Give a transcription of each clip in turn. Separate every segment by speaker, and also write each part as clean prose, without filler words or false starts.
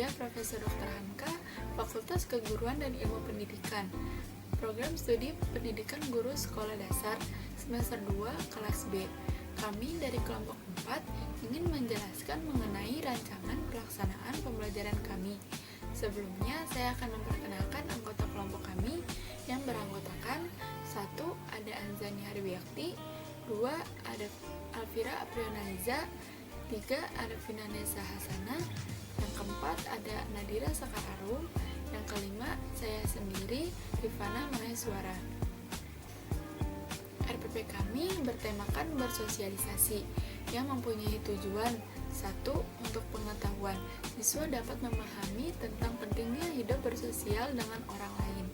Speaker 1: Saya Profesor Dr. Hamka, Fakultas Keguruan dan Ilmu Pendidikan, Program Studi Pendidikan Guru Sekolah Dasar, Semester 2, Kelas B. Kami dari kelompok 4 ingin menjelaskan mengenai rancangan pelaksanaan pembelajaran kami. Sebelumnya, saya akan memperkenalkan anggota kelompok kami yang beranggotakan 1. Ada Anzani Harbiakti, 2. Ada Alfira Aprionaliza, 3. Ada Finanesa Hasanah, yang keempat ada Nadira Sakararum, yang kelima saya sendiri Rifana Maheswara. RPP kami bertemakan bersosialisasi yang mempunyai tujuan 1. Untuk pengetahuan, siswa dapat memahami tentang pentingnya hidup bersosial dengan orang lain.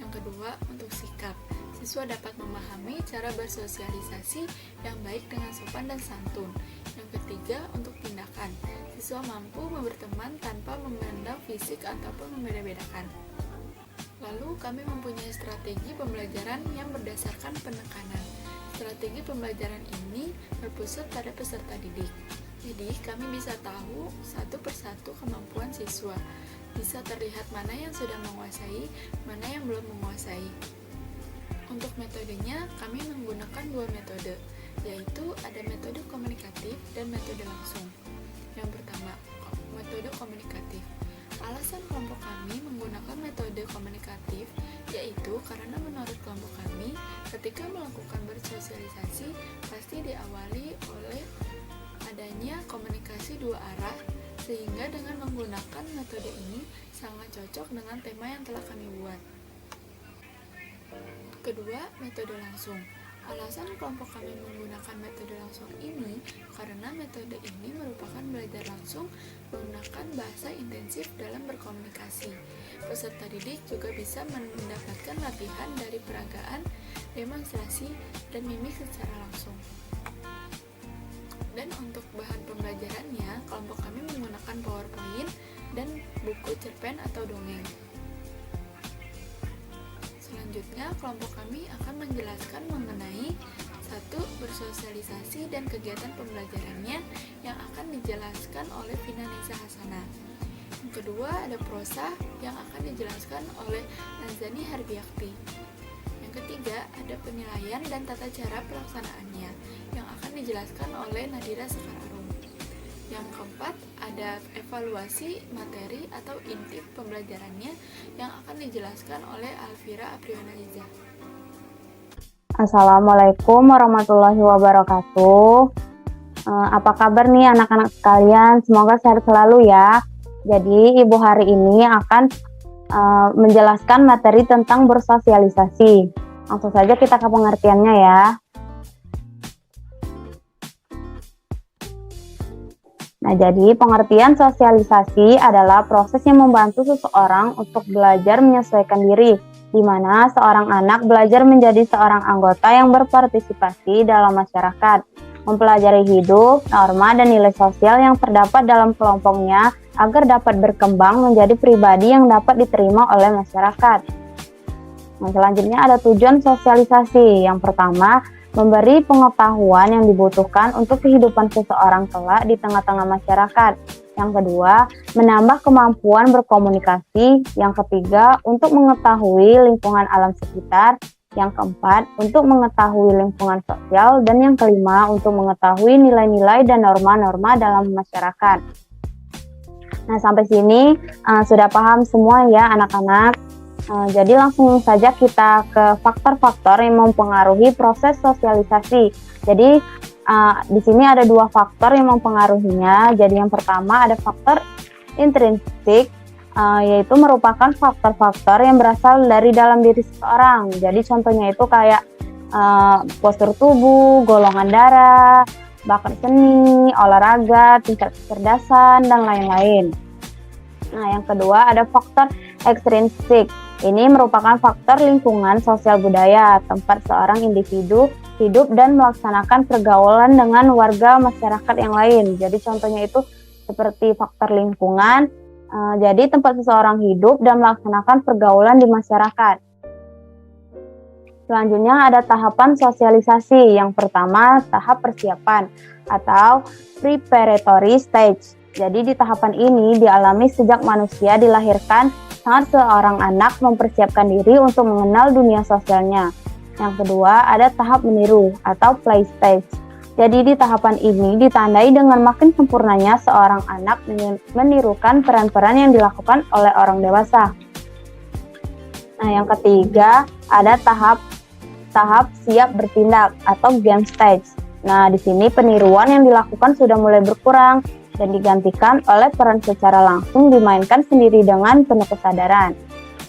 Speaker 1: Yang kedua, untuk sikap, siswa dapat memahami cara bersosialisasi yang baik dengan sopan dan santun. Yang ketiga, untuk tindakan, siswa mampu berteman tanpa memandang fisik ataupun membeda-bedakan. Lalu kami mempunyai strategi pembelajaran yang berdasarkan penekanan. Strategi pembelajaran ini berpusat pada peserta didik. Jadi kami bisa tahu satu persatu kemampuan siswa. Bisa terlihat mana yang sudah menguasai, mana yang belum menguasai. Untuk metodenya, kami menggunakan 2 metode, yaitu ada metode komunikatif dan metode langsung. Yang pertama, metode komunikatif. Alasan kelompok kami menggunakan metode komunikatif yaitu karena menurut kelompok kami, ketika melakukan bersosialisasi pasti diawali oleh adanya komunikasi 2 arah, sehingga dengan menggunakan metode ini sangat cocok dengan tema yang telah kami buat. Kedua, metode langsung. Alasan kelompok kami menggunakan metode langsung ini karena metode ini merupakan belajar langsung menggunakan bahasa intensif dalam berkomunikasi. Peserta didik juga bisa mendapatkan latihan dari peragaan, demonstrasi, dan mimik secara langsung. Dan untuk bahan pembelajarannya, kelompok kami menggunakan PowerPoint dan buku cerpen atau dongeng. Selanjutnya, kelompok kami akan menjelaskan mengenai 1. Bersosialisasi dan kegiatan pembelajarannya yang akan dijelaskan oleh Finanesa Hasanah. Yang kedua, ada prosa yang akan dijelaskan oleh Anzani Harbiakti. Yang ketiga, ada penilaian dan tata cara pelaksanaannya yang akan dijelaskan oleh Nadira Sakararum. Yang keempat, ada evaluasi materi atau inti pembelajarannya yang akan dijelaskan oleh Alfira Aprionaliza.
Speaker 2: Assalamualaikum warahmatullahi wabarakatuh. Apa kabar nih anak-anak sekalian? Semoga sehat selalu ya. Jadi Ibu hari ini akan menjelaskan materi tentang bersosialisasi. Langsung saja kita ke pengertiannya ya. Nah, jadi pengertian sosialisasi adalah proses yang membantu seseorang untuk belajar menyesuaikan diri, di mana seorang anak belajar menjadi seorang anggota yang berpartisipasi dalam masyarakat, mempelajari hidup, norma, dan nilai sosial yang terdapat dalam kelompoknya agar dapat berkembang menjadi pribadi yang dapat diterima oleh masyarakat. Nah, selanjutnya ada tujuan sosialisasi. Yang pertama, memberi pengetahuan yang dibutuhkan untuk kehidupan seseorang kelak di tengah-tengah masyarakat. Yang kedua, menambah kemampuan berkomunikasi. Yang ketiga, untuk mengetahui lingkungan alam sekitar. Yang keempat, untuk mengetahui lingkungan sosial. Dan yang kelima, untuk mengetahui nilai-nilai dan norma-norma dalam masyarakat. Nah, sampai sini sudah paham semua ya anak-anak. Jadi langsung saja kita ke faktor-faktor yang mempengaruhi proses sosialisasi. Jadi di sini ada 2 faktor yang mempengaruhinya. Jadi yang pertama ada faktor intrinsik, yaitu merupakan faktor-faktor yang berasal dari dalam diri seseorang. Jadi contohnya itu kayak postur tubuh, golongan darah, bakat seni, olahraga, tingkat kecerdasan, dan lain-lain. Nah, yang kedua ada faktor ekstrinsik. Ini merupakan faktor lingkungan sosial budaya, tempat seorang individu hidup dan melaksanakan pergaulan dengan warga masyarakat yang lain. Jadi contohnya itu seperti faktor lingkungan, jadi tempat seseorang hidup dan melaksanakan pergaulan di masyarakat. Selanjutnya ada tahapan sosialisasi. Yang pertama, tahap persiapan atau preparatory stage. Jadi di tahapan ini dialami sejak manusia dilahirkan saat seorang anak mempersiapkan diri untuk mengenal dunia sosialnya. Yang kedua ada tahap meniru atau play stage. Jadi di tahapan ini ditandai dengan makin sempurnanya seorang anak menirukan peran-peran yang dilakukan oleh orang dewasa. Nah, yang ketiga ada tahap siap bertindak atau game stage. Nah, di sini peniruan yang dilakukan sudah mulai berkurang dan digantikan oleh peran secara langsung dimainkan sendiri dengan penuh kesadaran.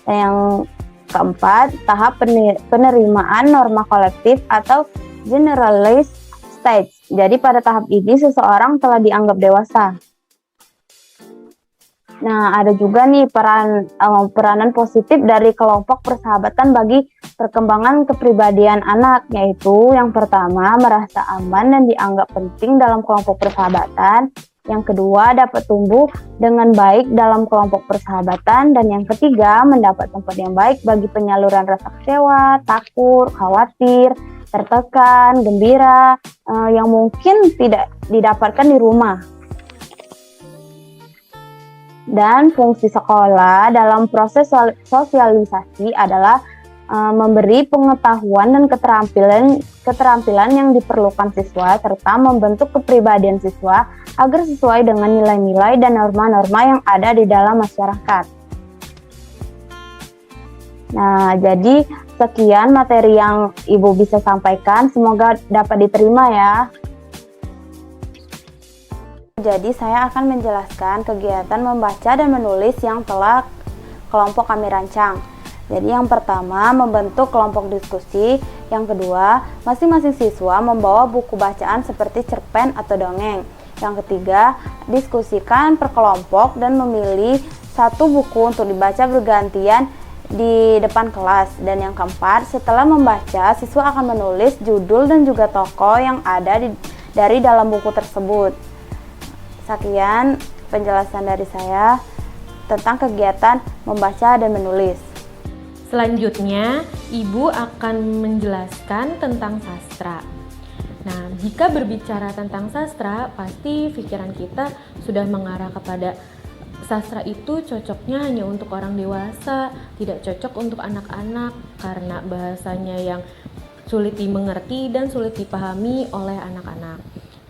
Speaker 2: Dan yang keempat, tahap penerimaan norma kolektif atau generalized stage. Jadi pada tahap ini seseorang telah dianggap dewasa. Nah, ada juga nih peranan positif dari kelompok persahabatan bagi perkembangan kepribadian anak, yaitu yang pertama merasa aman dan dianggap penting dalam kelompok persahabatan, yang kedua dapat tumbuh dengan baik dalam kelompok persahabatan, dan yang ketiga mendapat tempat yang baik bagi penyaluran rasa kecewa, takut, khawatir, tertekan, gembira, yang mungkin tidak didapatkan di rumah. Dan fungsi sekolah dalam proses sosialisasi adalah memberi pengetahuan dan keterampilan yang diperlukan siswa serta membentuk kepribadian siswa agar sesuai dengan nilai-nilai dan norma-norma yang ada di dalam masyarakat. Nah, jadi sekian materi yang Ibu bisa sampaikan, semoga dapat diterima ya. Jadi saya akan menjelaskan kegiatan membaca dan menulis yang telah kelompok kami rancang. Jadi yang pertama membentuk kelompok diskusi, yang kedua masing-masing siswa membawa buku bacaan seperti cerpen atau dongeng. Yang ketiga diskusikan per kelompok dan memilih satu buku untuk dibaca bergantian di depan kelas. Dan yang keempat setelah membaca siswa akan menulis judul dan juga tokoh yang ada dari dalam buku tersebut. Sekian penjelasan dari saya tentang kegiatan membaca dan menulis.
Speaker 3: Selanjutnya, Ibu akan menjelaskan tentang sastra. Nah, jika berbicara tentang sastra, pasti pikiran kita sudah mengarah kepada sastra itu cocoknya hanya untuk orang dewasa, tidak cocok untuk anak-anak karena bahasanya yang sulit dimengerti dan sulit dipahami oleh anak-anak.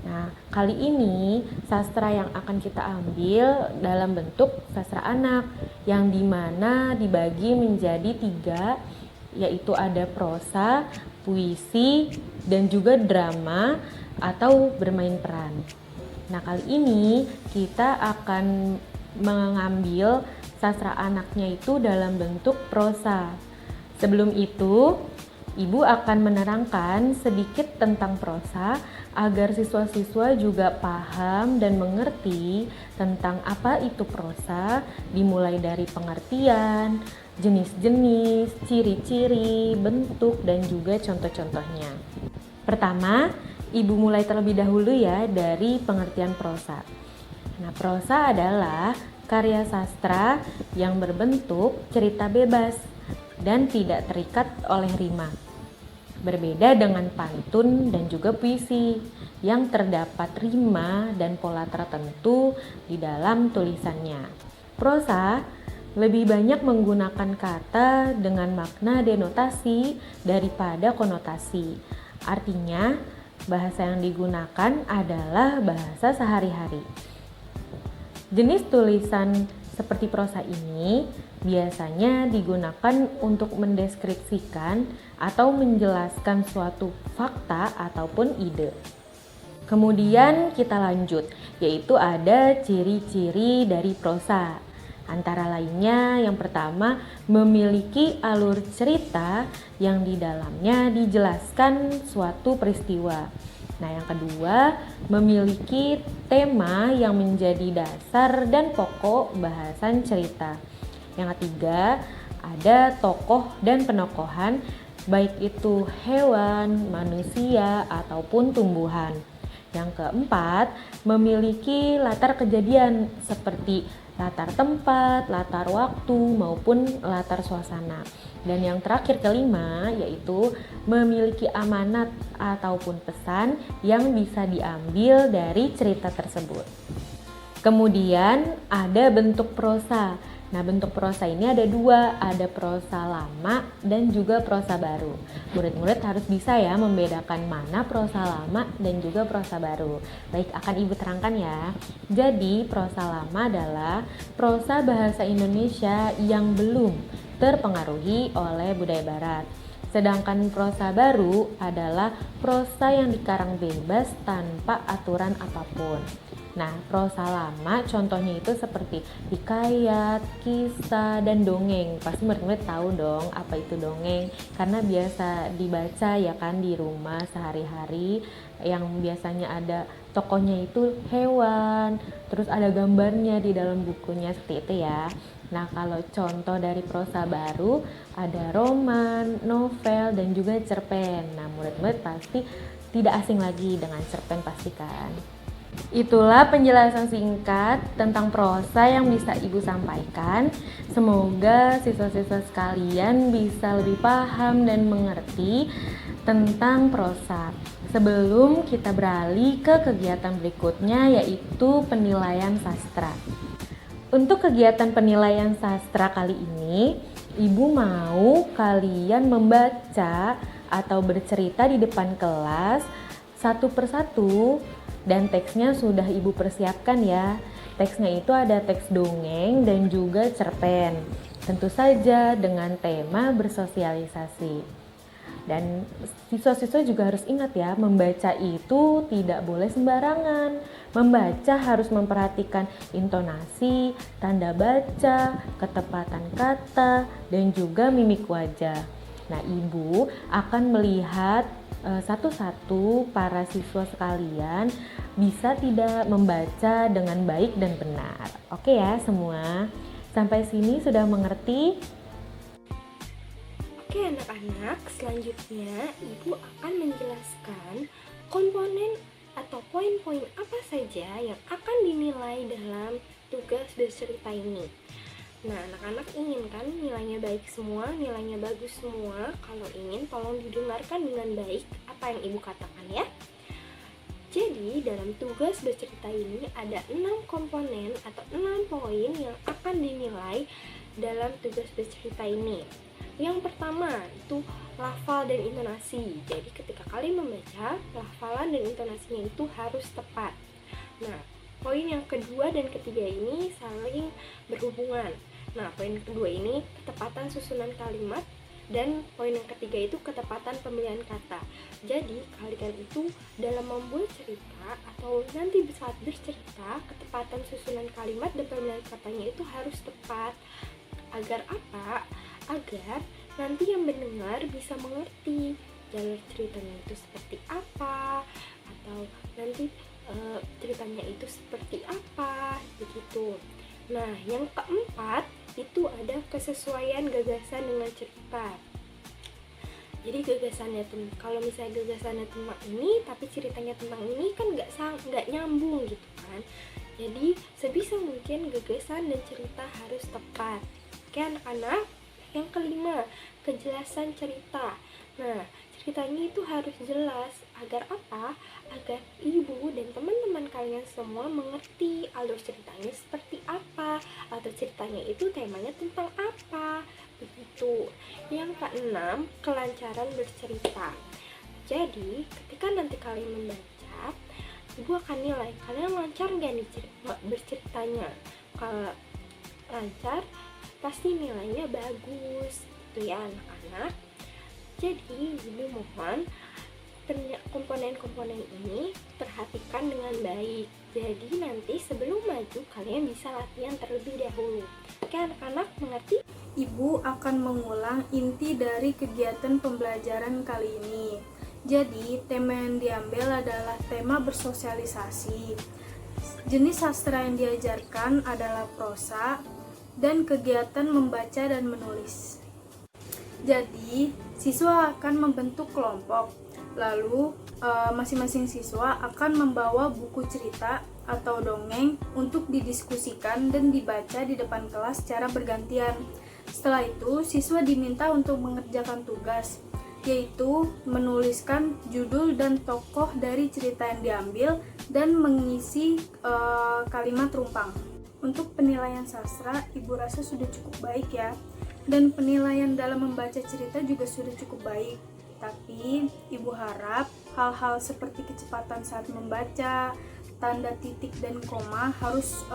Speaker 3: Nah, kali ini sastra yang akan kita ambil dalam bentuk sastra anak yang dimana dibagi menjadi 3, yaitu ada prosa, puisi, dan juga drama atau bermain peran. Nah, kali ini kita akan mengambil sastra anaknya itu dalam bentuk prosa. Sebelum itu, Ibu akan menerangkan sedikit tentang prosa agar siswa-siswa juga paham dan mengerti tentang apa itu prosa, dimulai dari pengertian, jenis-jenis, ciri-ciri, bentuk, dan juga contoh-contohnya. Pertama, Ibu mulai terlebih dahulu ya dari pengertian prosa. Nah, prosa adalah karya sastra yang berbentuk cerita bebas dan tidak terikat oleh rima. Berbeda dengan pantun dan juga puisi yang terdapat rima dan pola tertentu di dalam tulisannya. Prosa lebih banyak menggunakan kata dengan makna denotasi daripada konotasi. Artinya, bahasa yang digunakan adalah bahasa sehari-hari. Jenis tulisan seperti prosa ini biasanya digunakan untuk mendeskripsikan atau menjelaskan suatu fakta ataupun ide. Kemudian kita lanjut, yaitu ada ciri-ciri dari prosa. Antara lainnya yang pertama memiliki alur cerita yang di dalamnya dijelaskan suatu peristiwa. Nah, yang kedua memiliki tema yang menjadi dasar dan pokok bahasan cerita. Yang ketiga ada tokoh dan penokohan, baik itu hewan, manusia, ataupun tumbuhan. Yang keempat memiliki latar kejadian seperti latar tempat, latar waktu, maupun latar suasana. Dan yang terakhir kelima yaitu memiliki amanat ataupun pesan yang bisa diambil dari cerita tersebut. Kemudian ada bentuk prosa. Nah, bentuk prosa ini ada dua, ada prosa lama dan juga prosa baru. Murid-murid harus bisa ya membedakan mana prosa lama dan juga prosa baru. Baik, akan Ibu terangkan ya. Jadi, prosa lama adalah prosa bahasa Indonesia yang belum terpengaruhi oleh budaya Barat. Sedangkan prosa baru adalah prosa yang dikarang bebas tanpa aturan apapun. Nah, prosa lama contohnya itu seperti hikayat, kisah, dan dongeng. Pasti murid-murid tahu dong apa itu dongeng, karena biasa dibaca ya kan di rumah sehari-hari, yang biasanya ada tokohnya itu hewan, terus ada gambarnya di dalam bukunya, seperti itu ya. Nah, kalau contoh dari prosa baru ada roman, novel, dan juga cerpen. Nah, murid-murid pasti tidak asing lagi dengan cerpen pastikan. Itulah penjelasan singkat tentang prosa yang bisa Ibu sampaikan. Semoga siswa-siswa sekalian bisa lebih paham dan mengerti tentang prosa. Sebelum kita beralih ke kegiatan berikutnya, yaitu penilaian sastra. Untuk kegiatan penilaian sastra kali ini, Ibu mau kalian membaca atau bercerita di depan kelas satu persatu, dan teksnya sudah Ibu persiapkan ya. Teksnya itu ada teks dongeng dan juga cerpen. Tentu saja dengan tema bersosialisasi. Dan siswa-siswa juga harus ingat ya, membaca itu tidak boleh sembarangan. Membaca harus memperhatikan intonasi, tanda baca, ketepatan kata, dan juga mimik wajah. Nah, Ibu akan melihat satu-satu para siswa sekalian bisa tidak membaca dengan baik dan benar. Oke ya semua, sampai sini sudah mengerti?
Speaker 4: Oke anak-anak, selanjutnya Ibu akan menjelaskan komponen atau poin-poin apa saja yang akan dinilai dalam tugas bercerita ini. Nah, anak-anak ingin kan nilainya baik semua, nilainya bagus semua. Kalau ingin, tolong didengarkan dengan baik apa yang Ibu katakan ya. Jadi, dalam tugas bercerita ini ada 6 komponen atau 6 poin yang akan dinilai dalam tugas bercerita ini. Yang pertama, itu lafal dan intonasi. Jadi, ketika kalian membaca, lafalan dan intonasinya itu harus tepat. Nah, poin yang kedua dan ketiga ini saling berhubungan. Nah, poin kedua ini ketepatan susunan kalimat, dan poin yang ketiga itu ketepatan pemilihan kata. Jadi, kalian itu dalam membuat cerita atau nanti saat bercerita, ketepatan susunan kalimat dan pemilihan katanya itu harus tepat. Agar apa? Agar nanti yang mendengar bisa mengerti jalur ceritanya itu seperti apa, atau nanti ceritanya itu seperti apa, begitu. Nah, yang keempat itu ada kesesuaian gagasan dengan cerita. Jadi gagasannya tuh, kalau misalnya gagasannya tentang ini tapi ceritanya tentang ini kan nggak nyambung gitu kan. Jadi sebisa mungkin gagasan dan cerita harus tepat. Oke anak-anak, yang kelima, kejelasan cerita. Nah, ceritanya itu harus jelas. Agar apa? Agar ibu dan teman-teman kalian semua mengerti alur ceritanya seperti apa, atau ceritanya itu temanya tentang apa, begitu. Yang keenam, kelancaran bercerita. Jadi, ketika nanti kalian membaca, ibu akan nilai kalian lancar nggak nih berceritanya. Kalau lancar, pasti nilainya bagus, gitu ya anak-anak. Jadi, ibu mohon komponen-komponen ini perhatikan dengan baik. Jadi nanti sebelum maju kalian bisa latihan terlebih dahulu. Oke anak-anak, mengerti?
Speaker 1: Ibu akan mengulang inti dari kegiatan pembelajaran kali ini. Jadi, tema yang diambil adalah tema bersosialisasi. Jenis sastra yang diajarkan adalah prosa dan kegiatan membaca dan menulis. Jadi, siswa akan membentuk kelompok. Lalu, masing-masing siswa akan membawa buku cerita atau dongeng untuk didiskusikan dan dibaca di depan kelas secara bergantian. Setelah itu, siswa diminta untuk mengerjakan tugas.
Speaker 5: yaitu menuliskan judul dan tokoh dari cerita yang diambil dan mengisi kalimat rumpang. Untuk penilaian sastra, Ibu rasa sudah cukup baik ya, dan penilaian dalam membaca cerita juga sudah cukup baik. Tapi Ibu harap hal-hal seperti kecepatan saat membaca, tanda titik dan koma harus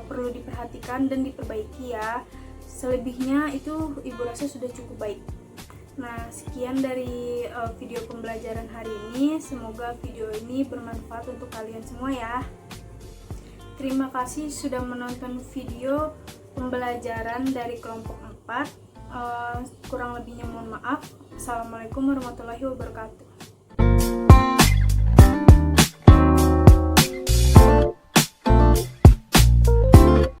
Speaker 5: perlu diperhatikan dan diperbaiki ya. Selebihnya itu Ibu rasa sudah cukup baik. Nah, sekian dari video pembelajaran hari ini. Semoga video ini bermanfaat untuk kalian semua ya. Terima kasih sudah menonton video pembelajaran dari kelompok 4. Kurang lebihnya mohon maaf. Assalamualaikum warahmatullahi wabarakatuh.